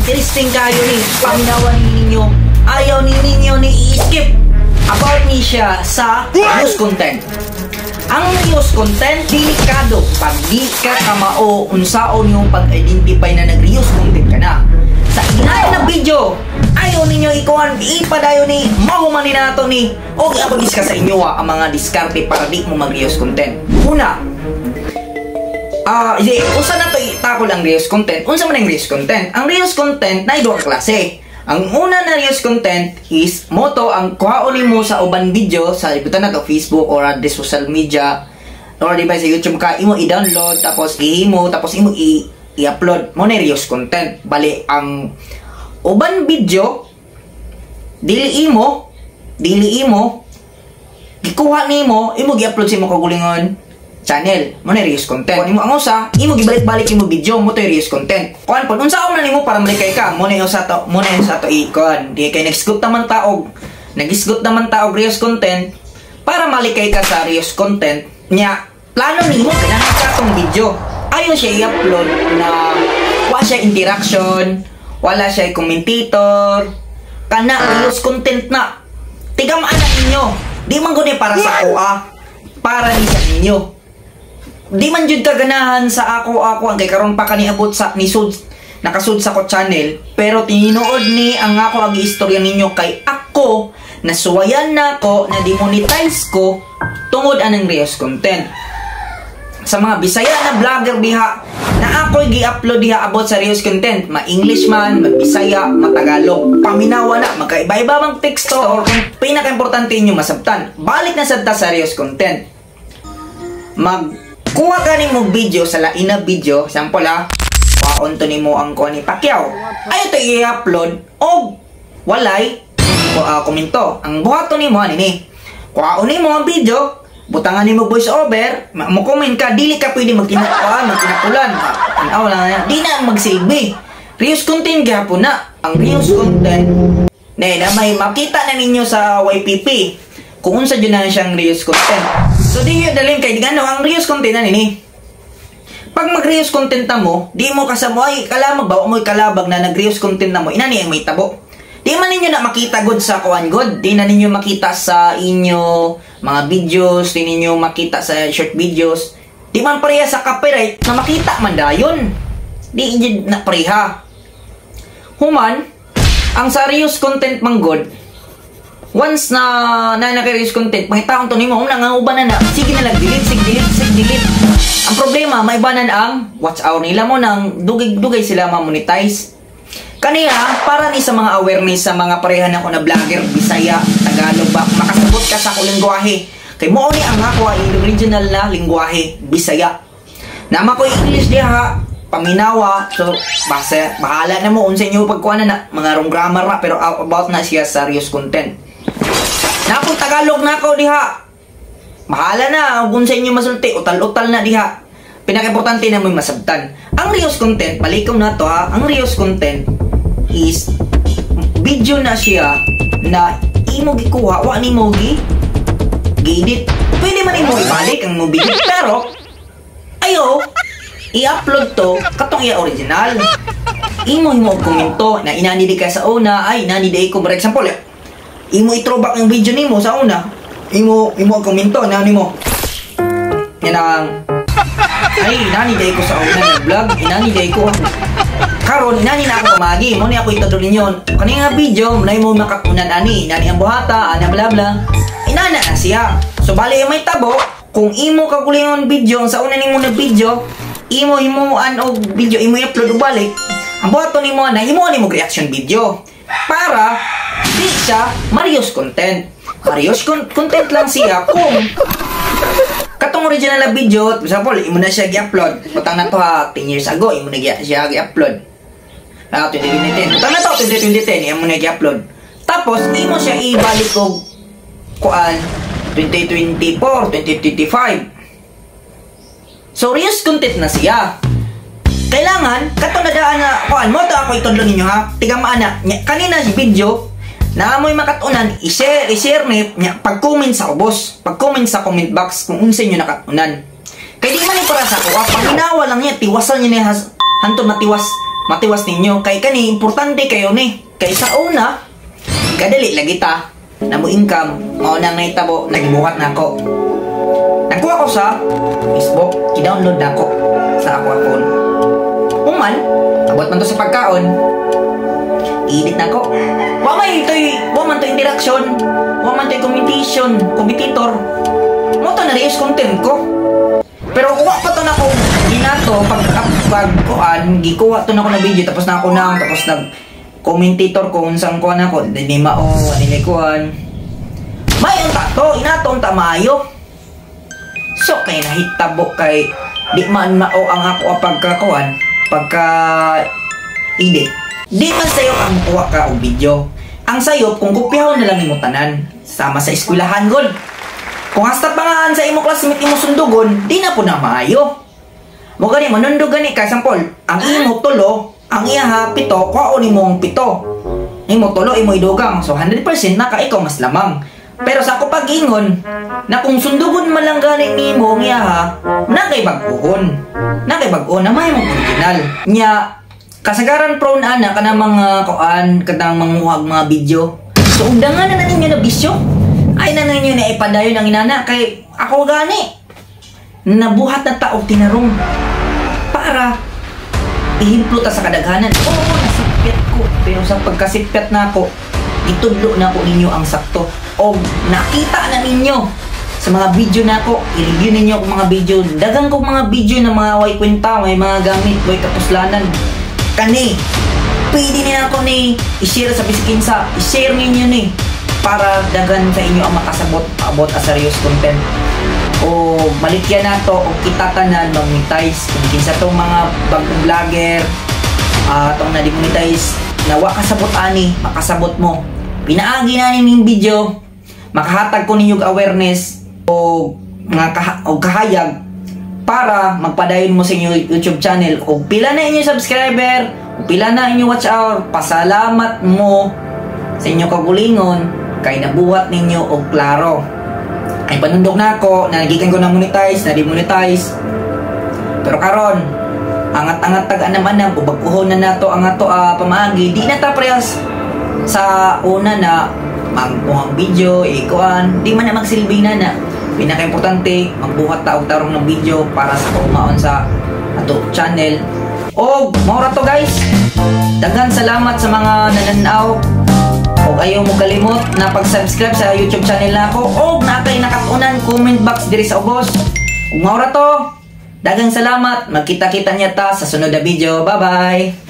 interesting kayo ni paminawan ninyo. Ayaw ninyo ni i-skip about ni siya sa news content. Ang news content, delikado pag di ka kamao unsaon yung pag-identify na nag-reuse content ka na. Sa inahin na video, ayaw ninyo ikuhan, ipadayo ni mahumanin nato ni o iapagis ka sa inyo ang mga diskarte para di mo mag-reuse content. Una, usa na to itakol ang reuse content. Unsa man ang reuse content? Ang reuse content na idong klase. Ang una na reuse content is moto ang kuhaon nimo sa uban video sa ibutan na to Facebook or the social media or di ba sa YouTube ka imo i-download tapos ihimo tapos imo i-upload mo na reuse content. Bali ang uban video dili imo gikuha nimo imo gi-upload sa imo kagulingon channel mo na reuse content. Imo ang usa imo gibalik-balik imo video mo to reuse content. Kuan pod unsa na nimo para malikay ka mo na sa to ikon di kay nag-scoop naman taog reuse content para malikay ka sa reuse content nya plano nimo kailangan ka tong video ayon siya i-upload na wala siya interaction wala siya commentator kana reuse content na tigamaan na ninyo di man gud para sa kuha para ni sa inyo. Di man jud kaganahan sa ako ang kay karon pa kaniabot sa nisud nakasud sa ko channel pero tinuod ni ang ako agi istorya ninyo kay ako nasuwayan na ko na demonetize ko tungod anang reuse content sa mga Bisaya na vlogger diha na ako'y gi-upload diha about sa reuse content ma-English man, ma-Bisaya, ma-Tagalog paminawa na magkaiba-iba mang teksto or kung pinaka-importante inyo masabtan balik na sabta sa reuse content kuha ka ni mo video sa lain na video sample kuhaon to ni mo ang kuha ni Pacquiao ayaw to i-upload o walay komento ang buhato ni mo anini kuhaon ni mo ang video butangan ni mo voice over mo comment ka dili ka pwede magtinapulan di na mag-save reuse content gapon na ang reuse content na may makita na ninyo sa YPP kung unsa dyan na siyang reuse content. So di yun dalhin kay digano ang reuse content na nini. Pag mag-reuse content na mo, di mo kasamo ay kalabag ba mo kalabag na nag-reuse content na mo, inani ang may tabo. Di man ninyo na makita good sa kuan good, di na ninyo makita sa inyo mga videos, di ninyo makita sa short videos. Di man pareha sa copyright na makita man dayon. Di na pareha. Human ang sa reuse content man good, once na naka-reuse content, makitaon to nimo una nga uban na sige na lang delete. Ang problema may banan ang watch hour nila mo nang dugay sila ma-monetize. Kaniya para ni sa mga awareness sa mga parehan ako na vlogger Bisaya, Tagalog ba makasabot ka sa akong lengguwahe. Kay mo ni ang ako ang original na lengguwahe Bisaya. Nama ko English diha paminawa so base bahala na mo unsa inyo pagkuana na mga wrong grammar na pero about na siya sa reuse content. Napong Tagalog na ako diha. Bahala na kung sa inyo masulti, utal-utal na diha. Pinaka-importante na may masabtan. Ang reuse content, balikaw na to ha. Ang reuse content is video na siya na imo gikuha, wa ni mo gi-edit. Pwede man imo ibalik ang mo video pero ayo i-upload to katong iya original. Imo komento na inani di ka sa una ay inani di ko for example imo i-throwback ang video nimo sa una imo komento na nimo yan ang ay inani day ko sa una ng vlog inani day ko karon inani na ako pamagi mo ni ako itudlo ninyo kani nga video na imo makatunan ani inani ang buhata ana bla bla inana na siya so bali may tabo kung imo kagulingon video sa una nimo na video imo og video imo i-upload balik ang buhato nimo na imo reaction video para di siya ma-reuse content. Ma-reuse content lang siya kung katong original na video, for example, imo na siya gi-upload. Butang na to ha, 10 years ago, imo na siya gi-upload. 2010. Butang na to, 2010, imo na gi-upload. Tapos, imo siya ibalik og kuan 2024, 2025. So, reuse content na siya. Kailangan, katong nadaan na, kuan mo to ako itudlo ninyo ha, tigamaan na, kanina si video, na amoy makatunan, i-share ni, pag-comment sa ubos, pag-comment sa comment box kung unsa inyo nakatunan. Kaya di man para sa ako, pag hinawa lang niya, tiwasan niya niya, hantod matiwas, matiwas ninyo. Kay kani, importante kayo ni. Kay sa una, kadali lagi ta. Na mo income, maunang naitabo, nagibuhat na ako. Nagkuha ko sa Facebook, i-download na ako sa ako phone. Uman, abot man to sa pagkaon, i-edit na ako. Wa man to interaction, wa man to competitor. Mo to na-reuse content ko. Pero kuha pa to na ko, ginato, pagkuhan, gikuha to na ko na video, tapos nag-commentator ko, unsang kuhan ako, di mao, anime-kuhan. Mayon ta to, inatong ta maayo. So, kay nahitabo kay, di man mao ang ako pagkakuhan, pagka-edit. Di man sayo ang kuha ka o video. Ang sayo, kung kupihon na lang imo tanan, sama sa eskwelahan gol. Kung hasta pangaan sa imo classmate imo sundugon, di na po na maayo. Mo gani manundog gani ka sampol. Ang imo tulo, ang iya pito, kuhaon imo ang pito. Imo tulo imo idugang. So 100% na ka ikaw mas lamang. Pero sa ako pag-ingon, na kung sundugon man lang gani nimo ang iya na kay bag-uhon. Na kay bag-uhon na may mong original. Nya kasagaran prone ana kana mga kuan kadang manguhag mga video. So undangan na ninyo na bisyo. Ay na ninyo na ipadayon ang inana kay ako gani nabuhat na tao tinarong para ihimplo ta sa kadaghanan. Oo, nasipyat ko, pero sa pagkasipyat na ako itudlo na po ninyo ang sakto o nakita na ninyo sa mga video na ako, i-review ninyo ang mga video. Dagang ko mga video na mga way kwenta, may mga gamit, way kapuslanan kani pwede nila ako ni i-share sa bisikinsa, i-share ninyo ni para dagan sa inyo ang makasabot about a serious content o malikyan na to o kita tanan mag-monetize kung kinsa tong mga bagong vlogger itong na-demonetize na wakasabot ani, makasabot mo pinaagi na niming video makahatag ko ninyo awareness o kahayag para magpadayon mo sa inyo YouTube channel o pila na inyo subscriber o pila na inyo watch hour pasalamat mo sa inyo kagulingon kay nabuhat ninyo og klaro. Ay panundok na ako, nagikan ko na monetize, na demonetize. Pero karon, angat-angat tag-anam-anam, ubag-uhon na nato ang ato pamaagi. Di na ta prehas sa una na magbuhang video, ikuan, di man na magsilbi na na. Pinaka-importante, magbuhat ta og tarong ng video para sa kumaon sa ato channel. Og maura to guys. Daghan salamat sa mga nananaw. O ayaw mo kalimot na pag-subscribe sa YouTube channel na ako o na kay nakatunan comment box diri sa ubos. Kung maura to, dagang salamat. Magkita-kita niya ta sa sunod na video. Bye-bye!